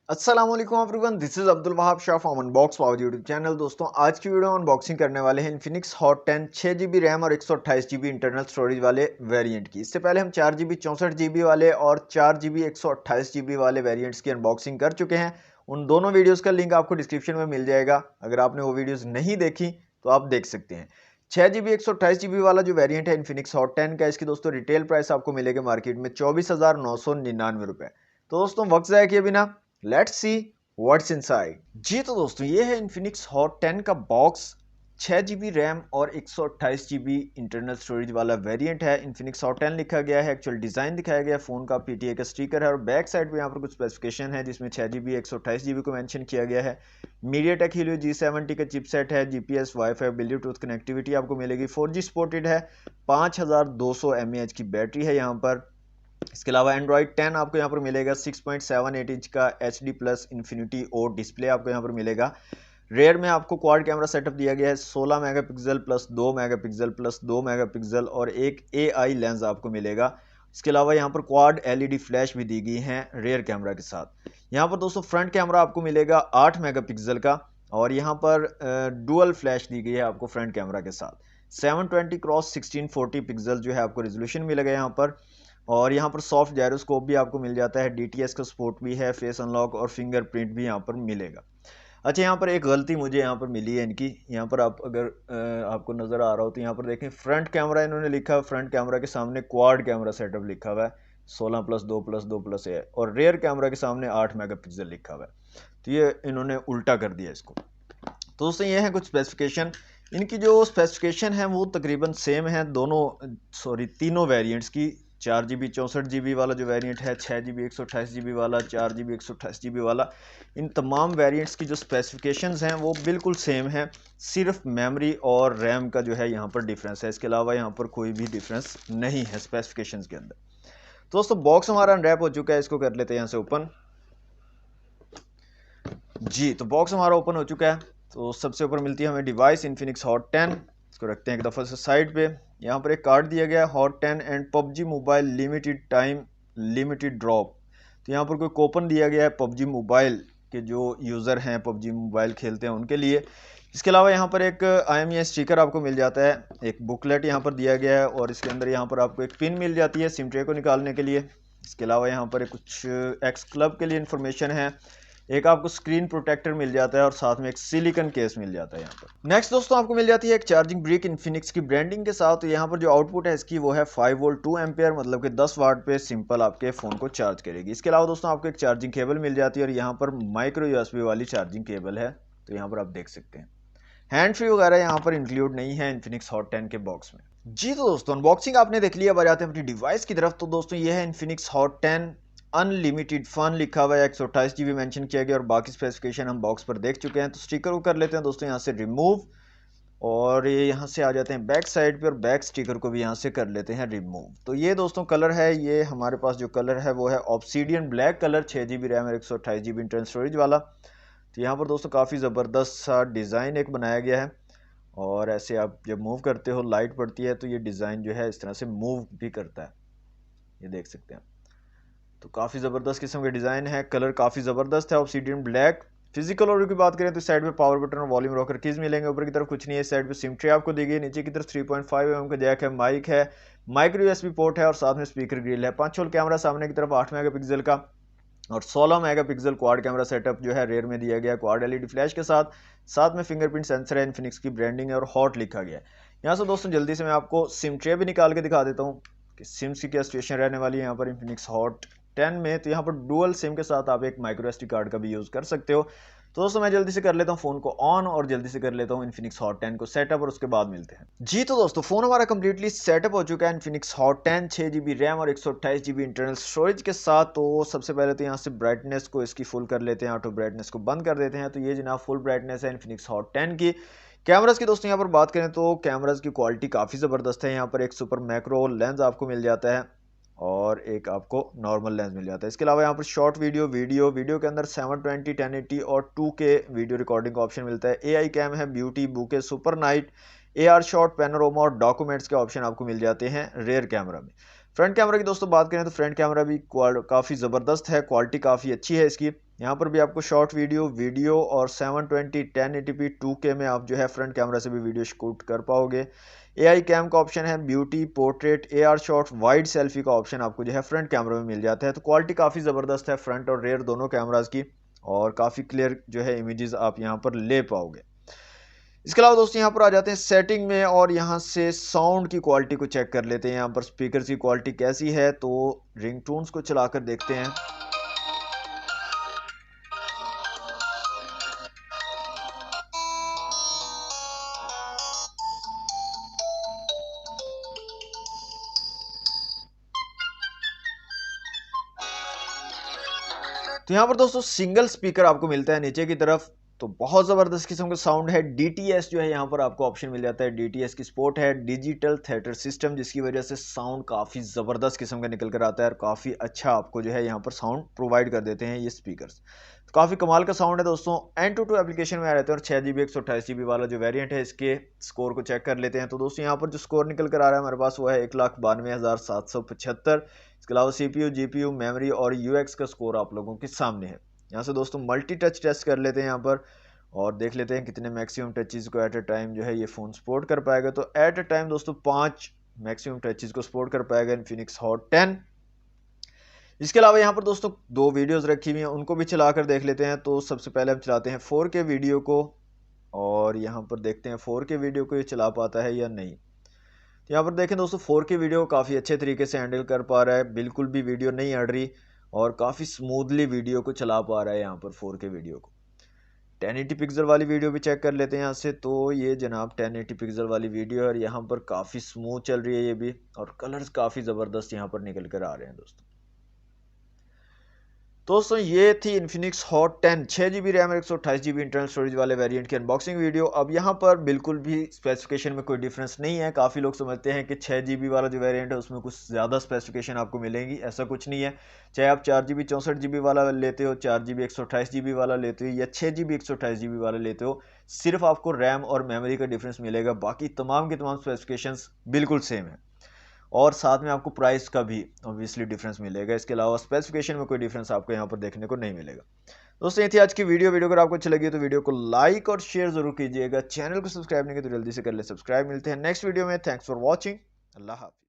अस्सलाम वालेकुम everyone, this is Abdul Wahab Shah from unbox power YouTube channel. दोस्तों आज की वीडियो में अनबॉक्सिंग करने वाले हैं इन्फिनिक्स हॉट 10 6 GB रैम और 128 GB इंटरनल स्टोरेज वाले वेरिएंट की। इससे पहले हम 4 GB 64 GB वाले और 4 GB 128 GB वाले वेरिएंट्स की अनबॉक्सिंग कर चुके हैं। उन दोनों वीडियोस का लिंक आपको डिस्क्रिप्शन में मिल जाएगा। अगर आपने वो वीडियोस नहीं देखी तो आप देख सकते हैं। 6 GB 128 GB वाला जो वेरिएंट है इन्फिनिक्स हॉट 10 का, इसकी दोस्तों रिटेल प्राइस आपको मिलेगा मार्केट में 24,999 रुपए। तो दोस्तों वक्त ज़ाया किए बिना लेट्स सी व्हाट्स इनसाइड। जी तो दोस्तों ये है इन्फिनिक्स हॉट 10 का बॉक्स। 6 GB रैम और 128 GB इंटरनल स्टोरेज वाला वेरिएंट है। इन्फिनिक्स हॉट 10 लिखा गया है, एक्चुअल डिजाइन दिखाया गया है, फोन का पीटीए का स्टिकर है और बैक साइड पे यहाँ पर कुछ स्पेसिफिकेशन है जिसमें 6 GB 128 GB को मेंशन किया गया है। मीडियाटेक हीलियो G70 का चिपसेट है, जीपीएस वाईफाई ब्लूटूथ कनेक्टिविटी आपको मिलेगी, 4G सपोर्टेड है, 5200 mAh की बैटरी है यहाँ पर। इसके अलावा एंड्रॉइड 10 आपको यहाँ पर मिलेगा, 6.78 इंच का HD plus infinity O display आपको यहाँ पर मिलेगा। रेयर में आपको क्वाड कैमरा सेटअप दिया गया है, 16 megapixel plus 2 megapixel plus 2 megapixel और एक AI लेंस आपको मिलेगा। इसके अलावा यहाँ पर क्वाड LED फ्लैश भी दी गई है रेयर कैमरा के साथ। यहाँ पर दोस्तों फ्रंट कैमरा आपको मिलेगा 8 मेगापिक्सल का और यहाँ पर डुअल फ्लैश दी गई है आपको फ्रंट कैमरा के साथ। 720x1640 पिक्सल जो है आपको रेजोल्यूशन मिलेगा यहाँ पर। और यहाँ पर सॉफ्ट जायरोस्कोप भी आपको मिल जाता है, DTS का सपोर्ट भी है, फेस अनलॉक और फिंगरप्रिंट भी यहाँ पर मिलेगा। अच्छा यहाँ पर एक गलती मुझे यहाँ पर मिली है इनकी। यहाँ पर आप अगर आपको नज़र आ रहा हो तो यहाँ पर देखें फ्रंट कैमरा इन्होंने लिखा है, फ्रंट कैमरा के सामने क्वाड कैमरा सेटअप लिखा हुआ है 16+2+2+1 और रेयर कैमरा के सामने 8 मेगापिक्सल लिखा हुआ है। तो ये इन्होंने उल्टा कर दिया इसको। तो दोस्तों ये है कुछ स्पेसिफिकेशन। इनकी जो स्पेसिफिकेशन है वो तकरीबन सेम है तीनों वेरिएंट्स की। 4 GB 64 GB वाला जो वेरिएंट है, 6 GB 128 GB वाला, 4 GB 128 GB वाला, इन तमाम वेरिएंट्स की जो स्पेसिफिकेशंस हैं वो बिल्कुल सेम है। सिर्फ मेमोरी और रैम का जो है यहाँ पर डिफरेंस है, इसके अलावा यहाँ पर कोई भी डिफरेंस नहीं है स्पेसिफिकेशंस के अंदर। तो दोस्तों बॉक्स हमारा अनरैप हो चुका है, इसको कर लेते हैं यहाँ से ओपन। जी तो बॉक्स हमारा ओपन हो चुका है। तो सबसे ऊपर मिलती है हमें डिवाइस इन्फिनिक्स हॉट 10। इसको रखते हैं एक दफ़ा से साइड पे। यहाँ पर एक कार्ड दिया गया है, hot 10 and PUBG mobile limited time limited drop. तो यहाँ पर कोई कूपन दिया गया है पबजी मोबाइल के जो यूज़र हैं, पबजी मोबाइल खेलते हैं उनके लिए। इसके अलावा यहाँ पर एक IMEI स्टिकर आपको मिल जाता है, एक बुकलेट यहाँ पर दिया गया है और इसके अंदर यहाँ पर आपको एक पिन मिल जाती है सिम ट्रे को निकालने के लिए। इसके अलावा यहाँ पर कुछ एक्स क्लब के लिए इन्फॉर्मेशन है, एक आपको स्क्रीन प्रोटेक्टर मिल जाता है और साथ में एक सिलिकॉन केस मिल जाता है यहाँ पर। नेक्स्ट दोस्तों आपको मिल जाती है एक चार्जिंग ब्रिक इन्फिनिक्स की ब्रांडिंग के साथ। तो यहाँ पर जो आउटपुट है इसकी वो है 5 वोल्ट 2 एम्पियर, मतलब कि 10 वाट पे सिंपल आपके फ़ोन को चार्ज करेगी। इसके अलावा दोस्तों आपको एक चार्जिंग केबल मिल जाती है और यहाँ पर माइक्रो USB वाली चार्जिंग केबल है। तो यहाँ पर आप देख सकते हैं हैंड फ्री वगैरह यहाँ पर इंक्लूड नहीं है इन्फिनिक्स हॉट 10 के बॉक्स में। जी तो दोस्तों अनबॉक्सिंग आपने देख लिया, अब आ जाते हैं अपनी डिवाइस की तरफ। तो दोस्तों ये है इन्फिनिक्स हॉट 10 अनलिमिटेड फन लिखा हुआ है, 128 GB मेंशन किया गया और बाकी स्पेसिफिकेशन हम बॉक्स पर देख चुके हैं। तो स्टिकर को कर लेते हैं दोस्तों यहाँ से रिमूव और ये यहाँ से आ जाते हैं बैक साइड पे और बैक स्टिकर को भी यहाँ से कर लेते हैं रिमूव। तो ये दोस्तों कलर है, ये हमारे पास जो कलर है वो है obsidian black colour, 6 GB RAM और 128 GB इंटरनल स्टोरेज वाला। तो यहाँ पर दोस्तों काफ़ी ज़बरदस्त सा डिज़ाइन एक बनाया गया है और ऐसे आप जब मूव करते हो लाइट पड़ती है तो ये डिज़ाइन जो है इस तरह से मूव भी करता है, ये देख सकते हैं। तो काफ़ी ज़बरदस्त किस्म का डिज़ाइन है, कलर काफ़ी ज़बरदस्त है ऑब्सीडियन ब्लैक। फिजिकल ओवरव्यू की बात करें तो साइड पे पावर बटन और वॉल्यूम रॉकर कीज मिलेंगे, ऊपर की तरफ कुछ नहीं है। साइड पे सिम ट्रे आपको दी गई, नीचे की तरफ 3.5 mm का जैक है, माइक है, माइक्रो USB पोर्ट है और साथ में स्पीकर ग्रिल है। 5 होल कैमरा सामने की तरफ 8 मेगापिक्सल का और 16 मेगापिक्सल क्वाड कैमरा सेटअप जो है रेयर में दिया गया क्वाड LED फ्लैश के साथ। साथ में फिंगरप्रिंट सेंसर है, इन्फिनिक्स की ब्रांडिंग है और हॉट लिखा गया है। यहाँ से दोस्तों जल्दी से मैं आपको सिम ट्रे भी निकाल के दिखा देता हूँ कि सिम्स की क्या सिचुएशन रहने वाली है यहाँ पर इन्फिनिक्स हॉट 10 में। तो यहाँ पर डुअल सिम के साथ आप एक माइक्रो SD कार्ड का भी यूज़ कर सकते हो। तो दोस्तों मैं जल्दी से कर लेता हूँ फ़ोन को ऑन और जल्दी से कर लेता हूँ इन्फिनिक्स हॉट 10 को सेटअप और उसके बाद मिलते हैं। जी तो दोस्तों फ़ोन हमारा कंप्लीटली सेटअप हो चुका है इन्फिनिक्स हॉट 10 6 GB रैम और 128 GB इंटरनल स्टोरेज के साथ। तो सबसे पहले तो यहाँ से ब्राइटनेस को इसकी फुल कर लेते हैं, ऑटो ब्राइटनेस को बंद कर देते हैं। तो ये जनाब फुल ब्राइटनेस है इन्फिनिक्स हॉट 10 की। कैमरास की दोस्तों यहाँ पर बात करें तो कैमरास की क्वालिटी काफ़ी ज़बरदस्त है। यहाँ पर एक सुपर मैक्रो लेंस आपको मिल जाता है और एक आपको नॉर्मल लेंस मिल जाता है। इसके अलावा यहाँ पर शॉर्ट वीडियो के अंदर 720 1080 और 2K वीडियो रिकॉर्डिंग का ऑप्शन मिलता है। AI कैम है, beauty, bouquet, super night, AR shot, panorama और डॉक्यूमेंट्स के ऑप्शन आपको मिल जाते हैं रेयर कैमरा में। फ्रंट कैमरा की दोस्तों बात करें तो फ्रंट कैमरा भी काफ़ी ज़बरदस्त है, क्वालिटी काफ़ी अच्छी है इसकी। यहाँ पर भी आपको शॉर्ट वीडियो और 720 1080p 2K में आप जो है फ्रंट कैमरा से भी वीडियो शूट कर पाओगे। AI कैम का ऑप्शन है, beauty, portrait, AR shot, wide selfie का ऑप्शन आपको जो है फ्रंट कैमरा में मिल जाता है। तो क्वालिटी काफ़ी ज़बरदस्त है फ्रंट और रेयर दोनों कैमराज की, और काफ़ी क्लियर जो है इमेजेस आप यहाँ पर ले पाओगे। इसके अलावा दोस्तों यहाँ पर आ जाते हैं सेटिंग में, और यहाँ से साउंड की क्वालिटी को चेक कर लेते हैं। यहाँ पर स्पीकर की क्वालिटी कैसी है, तो रिंगटोन्स को चलाकर देखते हैं। तो यहाँ पर दोस्तों सिंगल स्पीकर आपको मिलता है नीचे की तरफ, तो बहुत ज़बरदस्त किस्म का साउंड है। DTS जो है यहाँ पर आपको ऑप्शन मिल जाता है, DTS की सपोर्ट है, डिजिटल थिएटर सिस्टम, जिसकी वजह से साउंड काफ़ी ज़बरदस्त किस्म का निकल कर आता है और काफ़ी अच्छा आपको जो है यहाँ पर साउंड प्रोवाइड कर देते हैं ये स्पीकर्स। तो काफ़ी कमाल का साउंड है दोस्तों। Antutu एप्लीकेशन में आ रहते हैं, और 6GB 128GB वाला जो वेरियंट है इसके स्कोर को चेक कर लेते हैं। तो दोस्तों यहाँ पर जो स्कोर निकल कर आ रहा है हमारे पास वो है 1,92,775। इसके अलावा CPU, GPU, मेमोरी और UX का स्कोर आप लोगों के सामने है। यहाँ से दोस्तों मल्टी टच टेस्ट कर लेते हैं यहाँ पर, और देख लेते हैं कितने मैक्सिमम टचेस को एट अ टाइम जो है ये फ़ोन सपोर्ट कर पाएगा। तो एट अ टाइम दोस्तों 5 मैक्सिमम टचेस को सपोर्ट कर पाएगा इन्फिनिक्स हॉट 10। इसके अलावा यहाँ पर दोस्तों 2 वीडियोस रखी हुई हैं, उनको भी चला कर देख लेते हैं। तो सबसे पहले हम चलाते हैं 4K वीडियो को, और यहाँ पर देखते हैं 4K वीडियो को ये चला पाता है या नहीं। तो यहाँ पर देखें दोस्तों 4K वीडियो काफ़ी अच्छे तरीके से हैंडल कर पा रहा है, बिल्कुल भी वीडियो नहीं अड़ रही, और काफ़ी स्मूथली वीडियो को चला पा रहा है यहाँ पर 4K वीडियो को। 1080 पिक्सल वाली वीडियो भी चेक कर लेते हैं यहाँ से। तो ये जनाब 1080 पिक्सल वाली वीडियो है, और यहाँ पर काफ़ी स्मूथ चल रही है ये भी, और कलर्स काफ़ी ज़बरदस्त यहाँ पर निकल कर आ रहे हैं दोस्तों। दोस्तों ये थी इन्फिनिक्स हॉट 10 6GB रैम और 128GB इंटरनल स्टोरेज वाले वेरिएंट की अनबॉक्सिंग वीडियो। अब यहाँ पर बिल्कुल भी स्पेसिफिकेशन में कोई डिफरेंस नहीं है। काफ़ी लोग समझते हैं कि 6GB वाला जो वेरिएंट है उसमें कुछ ज़्यादा स्पेसिफिकेशन आपको मिलेंगी, ऐसा कुछ नहीं है। चाहे आप 4GB 64GB वाला लेते हो, 4GB 128GB वाला लेते हो, या 6GB 128GB वाला लेते हो, सिर्फ आपको रैम और मेमोरी का डिफरेंस मिलेगा, बाकी तमाम की तमाम स्पेसिफिकेशंस बिल्कुल सेम है। और साथ में आपको प्राइस का भी ऑब्वियसली डिफरेंस मिलेगा। इसके अलावा स्पेसिफिकेशन में कोई डिफरेंस आपको यहाँ पर देखने को नहीं मिलेगा। दोस्तों ये थी आज की वीडियो अगर आपको अच्छी लगी तो वीडियो को लाइक और शेयर जरूर कीजिएगा। चैनल को सब्सक्राइब नहीं किया तो जल्दी से कर ले सब्सक्राइब। मिलते हैं नेक्स्ट वीडियो में। Thanks for watching. अल्लाह हाफिज़।